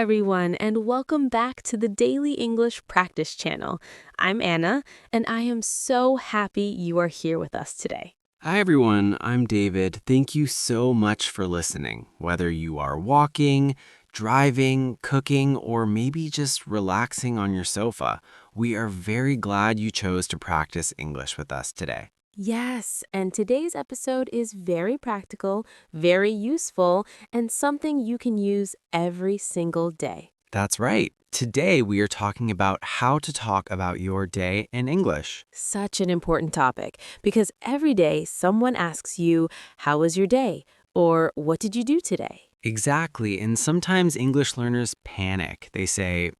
everyone, and welcome back to the Daily English Practice channel. I'm Anna, and I am so happy you are here with us today. Hi everyone, I'm David. Thank you so much for listening. Whether you are walking, driving, cooking, or maybe just relaxing on your sofa, we are very glad you chose to practice English with us today. Yes, and today's episode is very practical, very useful, and something you can use every single day. That's right. Today we are talking about how to talk about your day in English. Such an important topic because every day someone asks you, "How was your day?" or "What did you do today?" Exactly, and sometimes English learners panic. They say,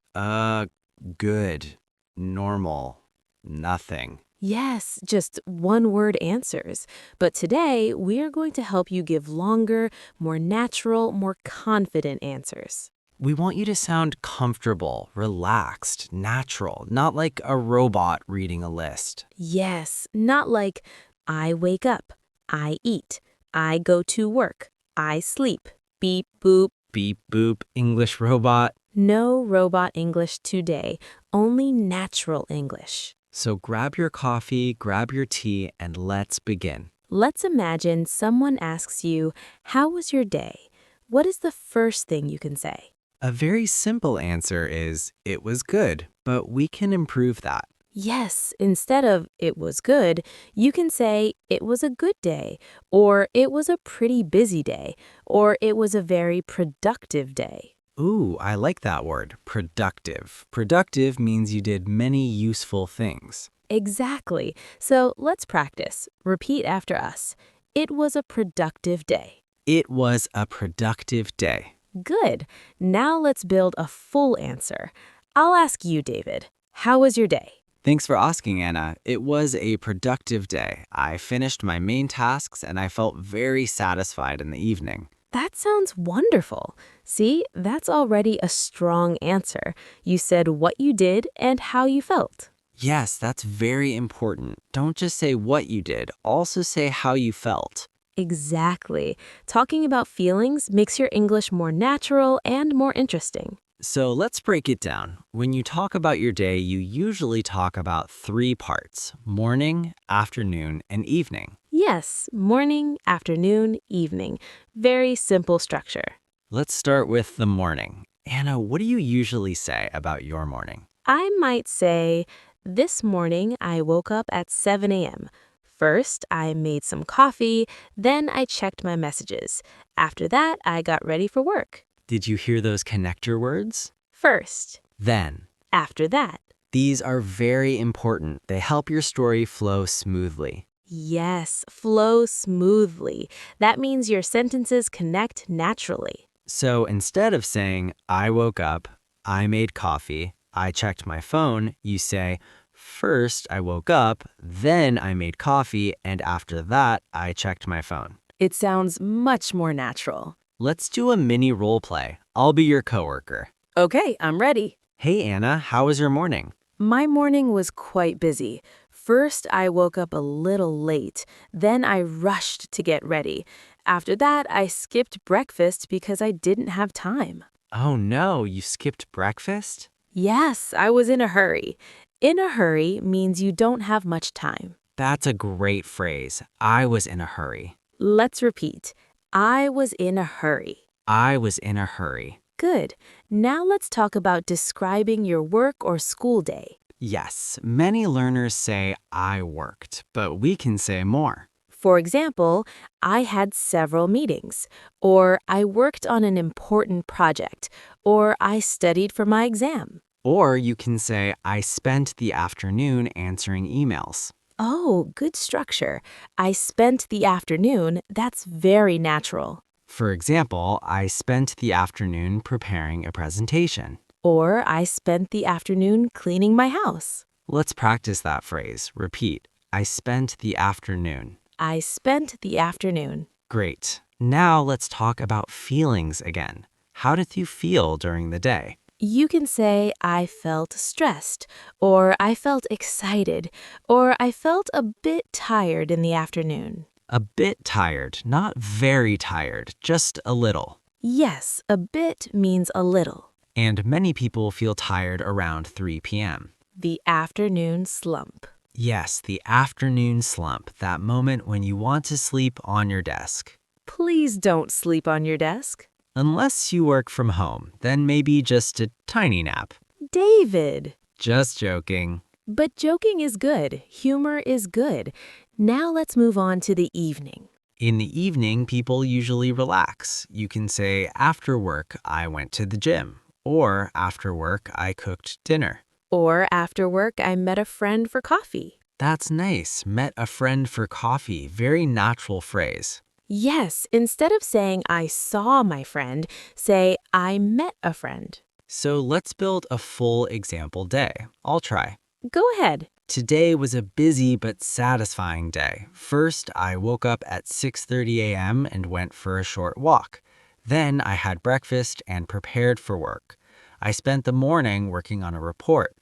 good, normal, nothing. Yes, just one-word answers. But today, we are going to help you give longer, more natural, more confident answers. We want you to sound comfortable, relaxed, natural, not like a robot reading a list. Yes, not like I wake up, I eat, I go to work, I sleep, beep, boop. Beep, boop, English robot. No robot English today, only natural English. So grab your coffee, grab your tea, and let's begin. Let's imagine someone asks you, "How was your day?" What is the first thing you can say? A very simple answer is, it was good, but we can improve that. Yes, instead of "it was good," you can say "it was a good day," or "it was a pretty busy day," or "it was a very productive day." Ooh, I like that word, productive. Productive means you did many useful things. Exactly. So let's practice. Repeat after us. It was a productive day. It was a productive day. Good. Now let's build a full answer. I'll ask you, David. How was your day? Thanks for asking, Anna. It was a productive day. I finished my main tasks and I felt very satisfied in the evening. That sounds wonderful. See, that's already a strong answer. You said what you did and how you felt. Yes, that's very important. Don't just say what you did, also say how you felt. Exactly. Talking about feelings makes your English more natural and more interesting. So let's break it down. When you talk about your day, you usually talk about three parts: morning, afternoon, and evening. Yes, morning, afternoon, evening. Very simple structure. Let's start with the morning. Anna, what do you usually say about your morning? I might say, "This morning I woke up at 7 a.m. First, I made some coffee, then I checked my messages. After that, I got ready for work." Did you hear those connector words? First, Then. after that. These are very important. They help your story flow smoothly. Yes, flow smoothly. That means your sentences connect naturally. So instead of saying, I woke up, I made coffee, I checked my phone, you say, first I woke up, then I made coffee, and after that I checked my phone. It sounds much more natural. Let's do a mini role play. I'll be your coworker. Okay, I'm ready. Hey Anna, how was your morning? My morning was quite busy. First, I woke up a little late. Then I rushed to get ready. After that, I skipped breakfast because I didn't have time. Oh no, you skipped breakfast? Yes, I was in a hurry. In a hurry means you don't have much time. That's a great phrase. I was in a hurry. Let's repeat. I was in a hurry. I was in a hurry. Good. Now let's talk about describing your work or school day. Yes, many learners say I worked, but we can say more. For example, I had several meetings, or I worked on an important project, or I studied for my exam. Or you can say I spent the afternoon answering emails. Oh, good structure. I spent the afternoon. That's very natural. For example, I spent the afternoon preparing a presentation. Or I spent the afternoon cleaning my house. Let's practice that phrase. Repeat. I spent the afternoon. I spent the afternoon. Great. Now let's talk about feelings again. How did you feel during the day? You can say I felt stressed, or I felt excited, or I felt a bit tired in the afternoon. A bit tired, not very tired, just a little. Yes, a bit means a little. And many people feel tired around 3 p.m. The afternoon slump. Yes, the afternoon slump, that moment when you want to sleep on your desk. Please don't sleep on your desk. Unless you work from home, then maybe just a tiny nap. David. Just joking. But joking is good. Humor is good. Now let's move on to the evening. In the evening, people usually relax. You can say, after work, I went to the gym. Or after work, I cooked dinner. Or after work, I met a friend for coffee. That's nice. Met a friend for coffee. Very natural phrase. Yes, instead of saying I saw my friend, say I met a friend. So let's build a full example day. I'll try. Go ahead. Today was a busy but satisfying day. First, I woke up at 6:30 a.m. and went for a short walk. Then I had breakfast and prepared for work. I spent the morning working on a report.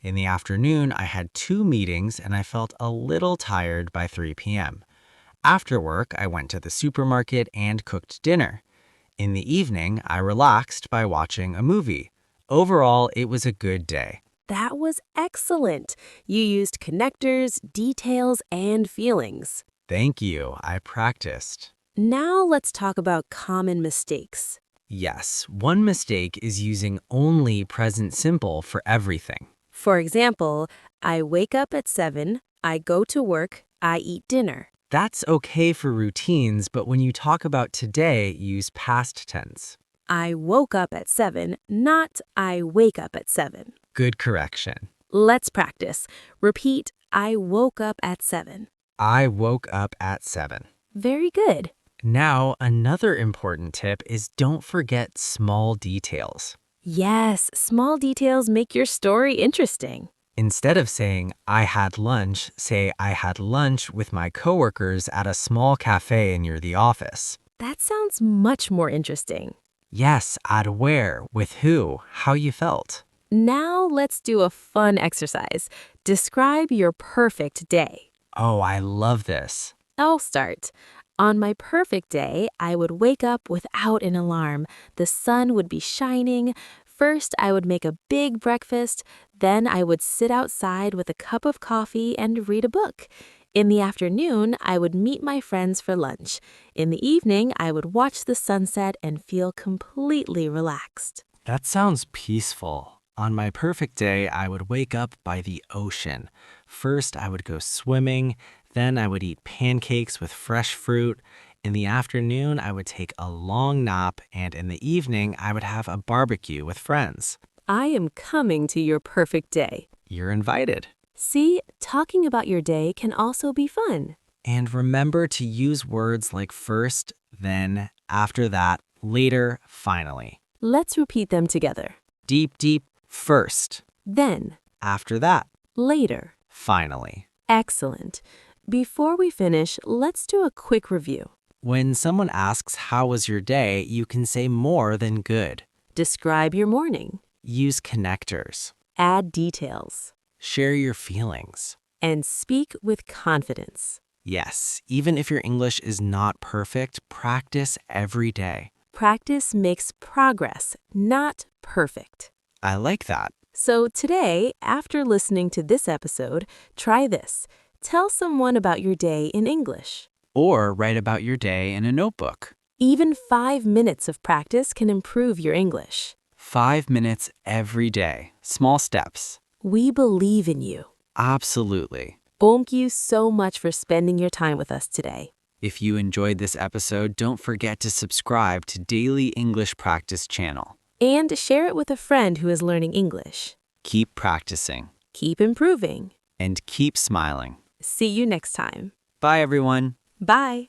In the afternoon, I had 2 meetings and I felt a little tired by 3 p.m. After work, I went to the supermarket and cooked dinner. In the evening, I relaxed by watching a movie. Overall, it was a good day. That was excellent. You used connectors, details, and feelings. Thank you. I practiced. Now let's talk about common mistakes. Yes, one mistake is using only present simple for everything. For example, I wake up at 7, I go to work, I eat dinner. That's okay for routines, but when you talk about today, use past tense. I woke up at 7, not I wake up at 7. Good correction. Let's practice. Repeat, I woke up at 7. I woke up at 7. Very good. Now, another important tip is don't forget small details. Yes, small details make your story interesting. Instead of saying, I had lunch, say, I had lunch with my coworkers at a small cafe near the office. That sounds much more interesting. Yes, at where, with who, how you felt. Now let's do a fun exercise. Describe your perfect day. Oh, I love this. I'll start. On my perfect day, I would wake up without an alarm. The sun would be shining. First, I would make a big breakfast. Then I would sit outside with a cup of coffee and read a book. In the afternoon, I would meet my friends for lunch. In the evening, I would watch the sunset and feel completely relaxed. That sounds peaceful. On my perfect day, I would wake up by the ocean. First, I would go swimming. Then I would eat pancakes with fresh fruit. In the afternoon, I would take a long nap. And in the evening, I would have a barbecue with friends. I am coming to your perfect day. You're invited. See, talking about your day can also be fun. And remember to use words like first, then, after that, later, finally. Let's repeat them together. Deep, deep, first. Then, After that, later. finally. Excellent. Before we finish, let's do a quick review. When someone asks, how was your day, you can say more than good. Describe your morning. Use connectors. Add details. Share your feelings. And speak with confidence. Yes, even if your English is not perfect, practice every day. Practice makes progress, not perfect. I like that. So today, after listening to this episode, try this. Tell someone about your day in English. Or write about your day in a notebook. Even 5 minutes of practice can improve your English. 5 minutes every day. Small steps. We believe in you. Absolutely. Thank you so much for spending your time with us today. If you enjoyed this episode, don't forget to subscribe to Daily English Practice channel. And share it with a friend who is learning English. Keep practicing. Keep improving. And keep smiling. See you next time. Bye, everyone. Bye.